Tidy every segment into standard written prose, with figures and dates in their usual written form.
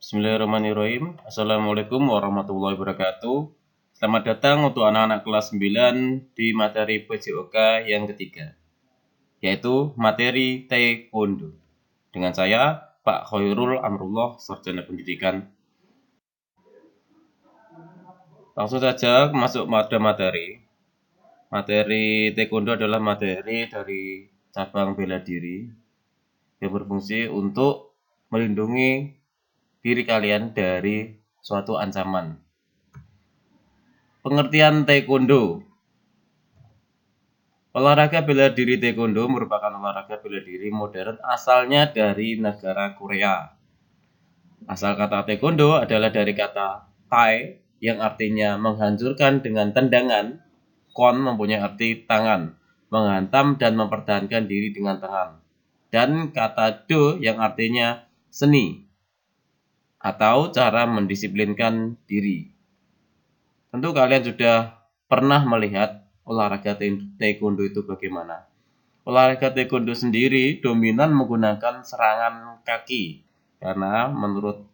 Bismillahirrahmanirrahim. Assalamualaikum warahmatullahi wabarakatuh. Selamat datang untuk anak-anak kelas 9 di materi PJOK yang ketiga, yaitu materi Taekwondo. Dengan saya, Pak Khairul Amrullah, Sarjana Pendidikan. Langsung saja masuk pada materi. Materi Taekwondo adalah materi dari cabang bela diri yang berfungsi untuk melindungi diri kalian dari suatu ancaman. Pengertian Taekwondo. Olahraga bela diri Taekwondo merupakan olahraga bela diri modern asalnya dari negara Korea. Asal kata Taekwondo adalah dari kata Tai yang artinya menghancurkan dengan tendangan. Kon mempunyai arti tangan, menghantam dan mempertahankan diri dengan tangan. Dan kata Do yang artinya seni atau cara mendisiplinkan diri. Tentu kalian sudah pernah melihat olahraga Taekwondo itu bagaimana. Olahraga Taekwondo sendiri dominan menggunakan serangan kaki karena menurut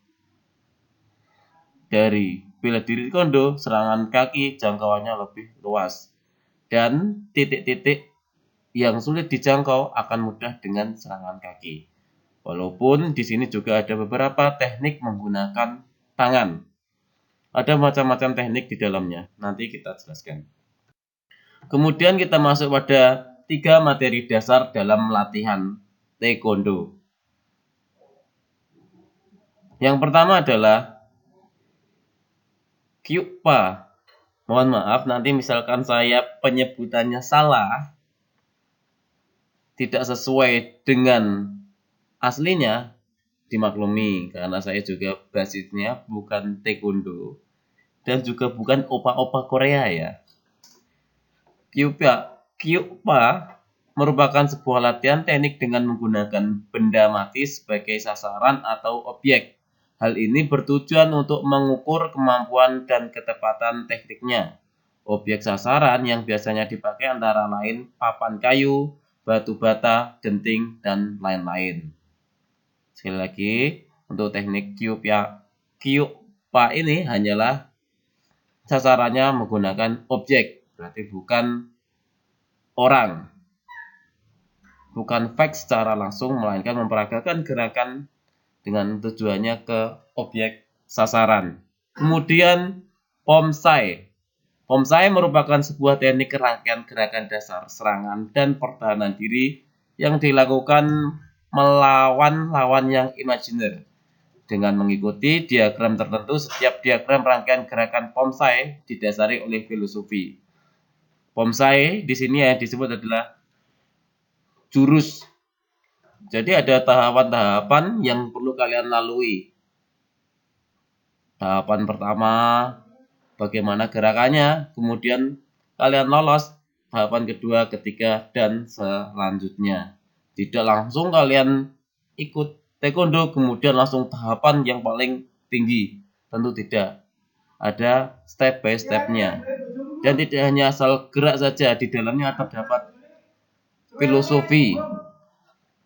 dari bela diri Taekwondo, serangan kaki jangkauannya lebih luas dan titik-titik yang sulit dijangkau akan mudah dengan serangan kaki. Walaupun di sini juga ada beberapa teknik menggunakan tangan. Ada macam-macam teknik di dalamnya, nanti kita jelaskan. Kemudian kita masuk pada 3 materi dasar dalam latihan Taekwondo. Yang pertama adalah Kyukpa. Mohon maaf, nanti misalkan saya penyebutannya salah, tidak sesuai dengan aslinya, dimaklumi karena saya juga basisnya bukan Taekwondo dan juga bukan opa-opa Korea ya. Kyukpa merupakan sebuah latihan teknik dengan menggunakan benda mati sebagai sasaran atau objek. Hal ini bertujuan untuk mengukur kemampuan dan ketepatan tekniknya. Objek sasaran yang biasanya dipakai antara lain papan kayu, batu bata, genting, dan lain-lain. Sekali lagi, untuk teknik Kyukpa ini hanyalah sasarannya menggunakan objek, berarti bukan orang, bukan fake secara langsung, melainkan memperagakan gerakan dengan tujuannya ke objek sasaran. Kemudian Pomsai. Pomsai merupakan sebuah teknik rangkaian gerakan dasar serangan dan pertahanan diri yang dilakukan melawan lawan yang imajiner. Dengan mengikuti diagram tertentu, setiap diagram rangkaian gerakan Pomsai didasari oleh filosofi. Pomsai di sini yang disebut adalah jurus. Jadi ada tahapan-tahapan yang perlu kalian lalui. Tahapan pertama, bagaimana gerakannya, kemudian kalian lolos tahapan kedua, ketiga, dan selanjutnya. Tidak langsung kalian ikut Taekwondo kemudian langsung tahapan yang paling tinggi, tentu tidak. Ada step by step-nya. Dan tidak hanya asal gerak saja, di dalamnya terdapat filosofi.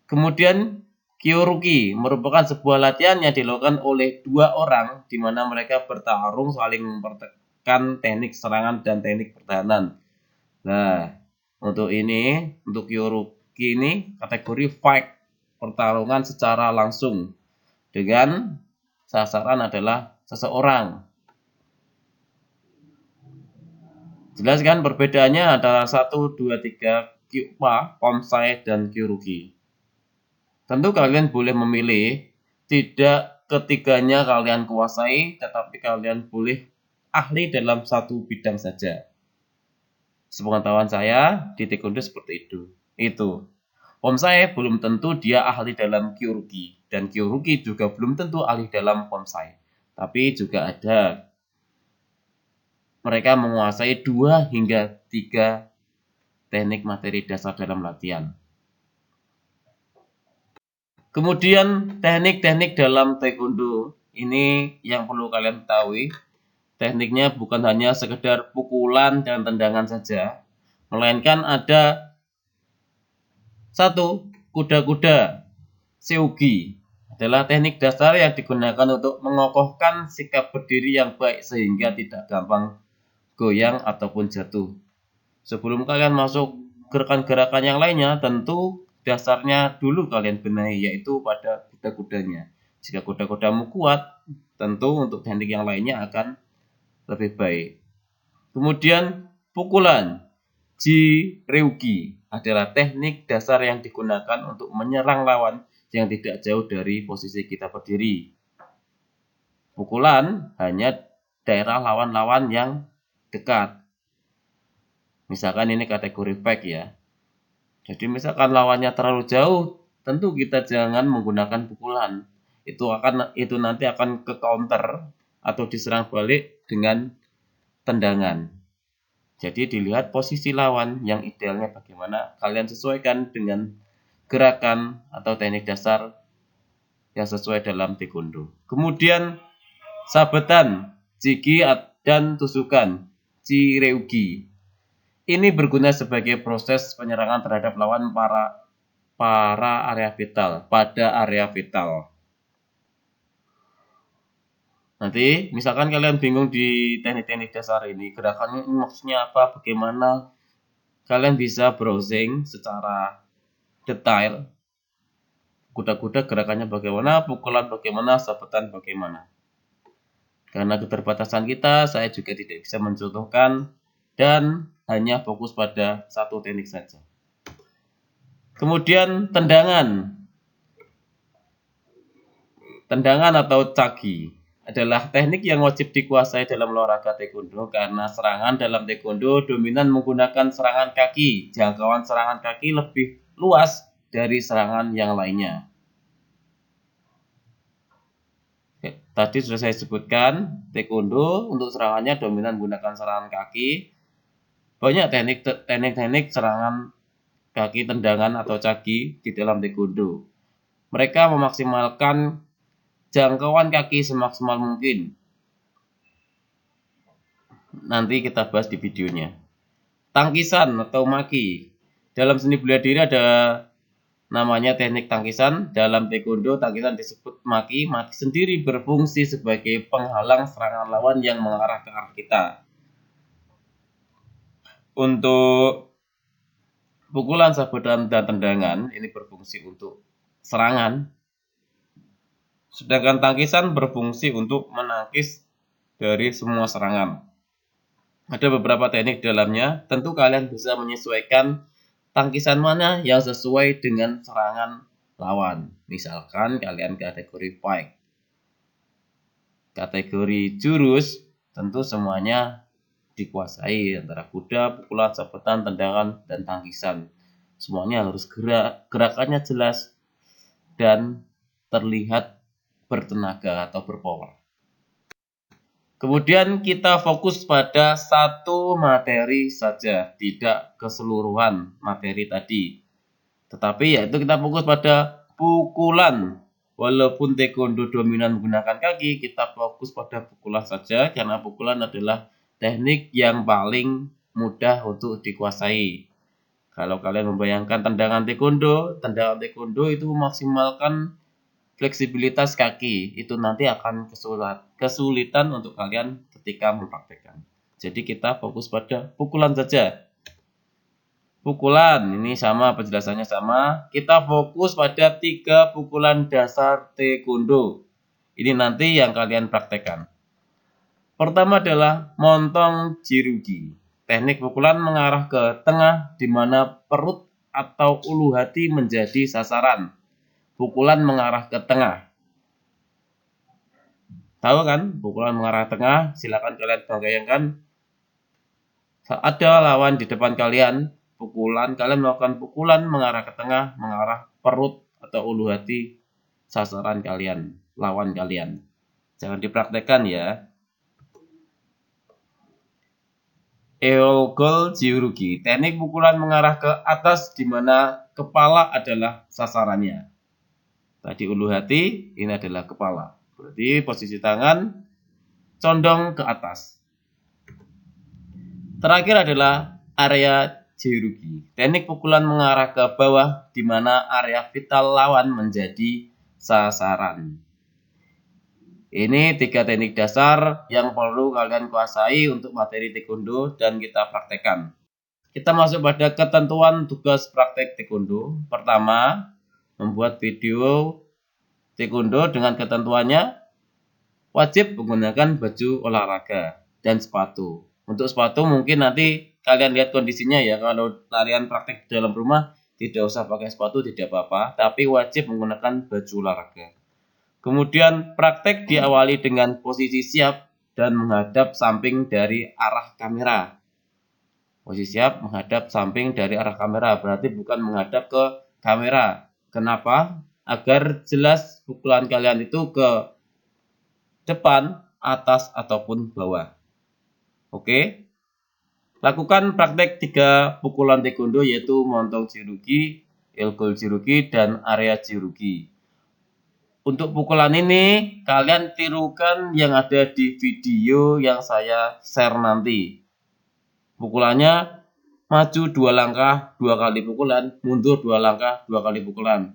Kemudian Kyoruki merupakan sebuah latihan yang dilakukan oleh 2 orang di mana mereka bertarung saling mempertekan teknik serangan dan teknik pertahanan. Nah, untuk Kyoruki ini kategori fight, pertarungan secara langsung dengan sasaran adalah seseorang. Jelas kan perbedaannya adalah 1, 2, 3 Kyukpa, Pomsai, dan Kyoruki. Tentu kalian boleh memilih, tidak ketiganya kalian kuasai, tetapi kalian boleh ahli dalam satu bidang saja. Sepengetahuan saya di Taekwondo seperti itu. Pomsai belum tentu dia ahli dalam Kyoruki, dan Kyoruki juga belum tentu ahli dalam Pomsai. Tapi juga ada mereka menguasai 2 hingga 3 teknik materi dasar dalam latihan. Kemudian teknik-teknik dalam Taekwondo ini yang perlu kalian ketahui. Tekniknya bukan hanya sekedar pukulan dan tendangan saja, melainkan ada 1 kuda-kuda Seugi. adalah teknik dasar yang digunakan untuk mengokohkan sikap berdiri yang baik sehingga tidak gampang goyang ataupun jatuh. Sebelum kalian masuk gerakan-gerakan yang lainnya, tentu dasarnya dulu kalian benahi, yaitu pada kuda-kudanya. Jika kuda-kudamu kuat, tentu untuk teknik yang lainnya akan lebih baik. Kemudian pukulan Ji-Reugi adalah teknik dasar yang digunakan untuk menyerang lawan yang tidak jauh dari posisi kita berdiri. Pukulan hanya daerah lawan-lawan yang dekat. Misalkan ini kategori pack ya. Jadi misalkan lawannya terlalu jauh, tentu kita jangan menggunakan pukulan. Itu nanti akan ke counter atau diserang balik dengan tendangan. Jadi dilihat posisi lawan yang idealnya bagaimana, kalian sesuaikan dengan gerakan atau teknik dasar yang sesuai dalam taekwondo. Kemudian sabetan, jigi dan tusukan, Ji-Reugi. Ini berguna sebagai proses penyerangan terhadap lawan pada area vital. Nanti misalkan kalian bingung di teknik-teknik dasar ini, gerakannya ini maksudnya apa, bagaimana, kalian bisa browsing secara detail. Kuda-kuda gerakannya bagaimana, pukulan bagaimana, sabetan bagaimana. Karena keterbatasan kita, saya juga tidak bisa mencontohkan dan hanya fokus pada satu teknik saja. Kemudian tendangan. Tendangan atau cagi adalah teknik yang wajib dikuasai dalam olahraga taekwondo karena serangan dalam taekwondo dominan menggunakan serangan kaki. Jangkauan serangan kaki lebih luas dari serangan yang lainnya. Oke, tadi sudah saya sebutkan, taekwondo untuk serangannya dominan menggunakan serangan kaki. Banyak teknik-teknik serangan kaki, tendangan atau cagi di dalam taekwondo. Mereka memaksimalkan jangkauan kaki semaksimal mungkin. Nanti kita bahas di videonya. Tangkisan atau maki. Dalam seni bela diri ada namanya teknik tangkisan. Dalam taekwondo tangkisan disebut maki. Maki sendiri berfungsi sebagai penghalang serangan lawan yang mengarah ke arah kita. Untuk pukulan, sabetan, dan tendangan ini berfungsi untuk serangan. Sedangkan tangkisan berfungsi untuk menangkis dari semua serangan. Ada beberapa teknik dalamnya, tentu kalian bisa menyesuaikan tangkisan mana yang sesuai dengan serangan lawan. Misalkan kalian kategori fight. Kategori jurus, tentu semuanya dikuasai antara kuda, pukulan, sabetan, tendangan, dan tangkisan. Semuanya harus gerakannya jelas dan terlihat bertenaga atau berpower. Kemudian kita fokus pada satu materi saja, tidak keseluruhan materi tadi. Tetapi yaitu kita fokus pada pukulan. Walaupun taekwondo dominan menggunakan kaki, kita fokus pada pukulan saja karena pukulan adalah teknik yang paling mudah untuk dikuasai. Kalau kalian membayangkan tendangan taekwondo itu memaksimalkan fleksibilitas kaki, itu nanti akan kesulitan untuk kalian ketika mempraktekkan. Jadi kita fokus pada pukulan saja. Pukulan ini sama, penjelasannya sama. Kita fokus pada 3 pukulan dasar taekwondo. Ini nanti yang kalian praktekkan. Pertama adalah montong Ji-Reugi. Teknik pukulan mengarah ke tengah di mana perut atau ulu hati menjadi sasaran. Pukulan mengarah ke tengah. Tahu kan? Pukulan mengarah ke tengah. Silakan kalian bayangkan. Saat ada lawan di depan kalian, kalian melakukan pukulan mengarah ke tengah, mengarah perut atau ulu hati sasaran kalian, lawan kalian. Jangan dipraktekkan ya. Eogol Ji-Reugi. Teknik pukulan mengarah ke atas di mana kepala adalah sasarannya. Tadi ulu hati, ini adalah kepala. Berarti posisi tangan condong ke atas. Terakhir adalah area Ji-Reugi. Teknik pukulan mengarah ke bawah di mana area vital lawan menjadi sasaran. Ini 3 teknik dasar yang perlu kalian kuasai untuk materi taekwondo dan kita praktekkan. Kita masuk pada ketentuan tugas praktek taekwondo. Pertama, membuat video taekwondo dengan ketentuannya wajib menggunakan baju olahraga dan sepatu. Untuk sepatu mungkin nanti kalian lihat kondisinya ya. Kalau kalian praktek di dalam rumah tidak usah pakai sepatu, tidak apa-apa, tapi wajib menggunakan baju olahraga. Kemudian praktek diawali dengan posisi siap dan menghadap samping dari arah kamera. Posisi siap menghadap samping dari arah kamera, berarti bukan menghadap ke kamera. Kenapa? Agar jelas pukulan kalian itu ke depan, atas, ataupun bawah. Oke? Lakukan praktek 3 pukulan taekwondo yaitu montong jirugi, elgol jirugi, dan area jirugi. Untuk pukulan ini, kalian tirukan yang ada di video yang saya share nanti. Pukulannya, maju 2 langkah, 2 kali pukulan, mundur 2 langkah, 2 kali pukulan.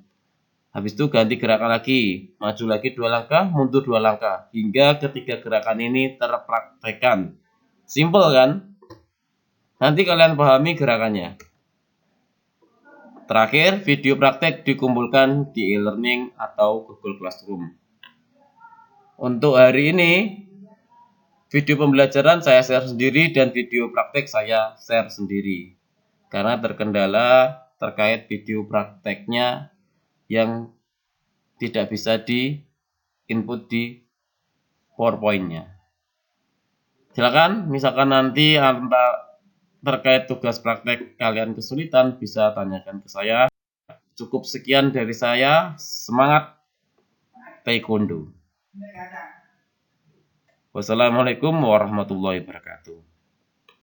Habis itu ganti gerakan lagi, maju lagi 2 langkah, mundur 2 langkah. Hingga ketiga gerakan ini terpraktekkan. Simple kan? Nanti kalian pahami gerakannya. Terakhir, video praktek dikumpulkan di e-learning atau Google Classroom. Untuk hari ini, video pembelajaran saya share sendiri dan video praktek saya share sendiri. Karena terkendala terkait video prakteknya yang tidak bisa di input di PowerPoint-nya. Silakan, misalkan nanti terkait tugas praktek kalian kesulitan, bisa tanyakan ke saya. Cukup sekian dari saya. Semangat taekwondo. Wassalamualaikum warahmatullahi wabarakatuh.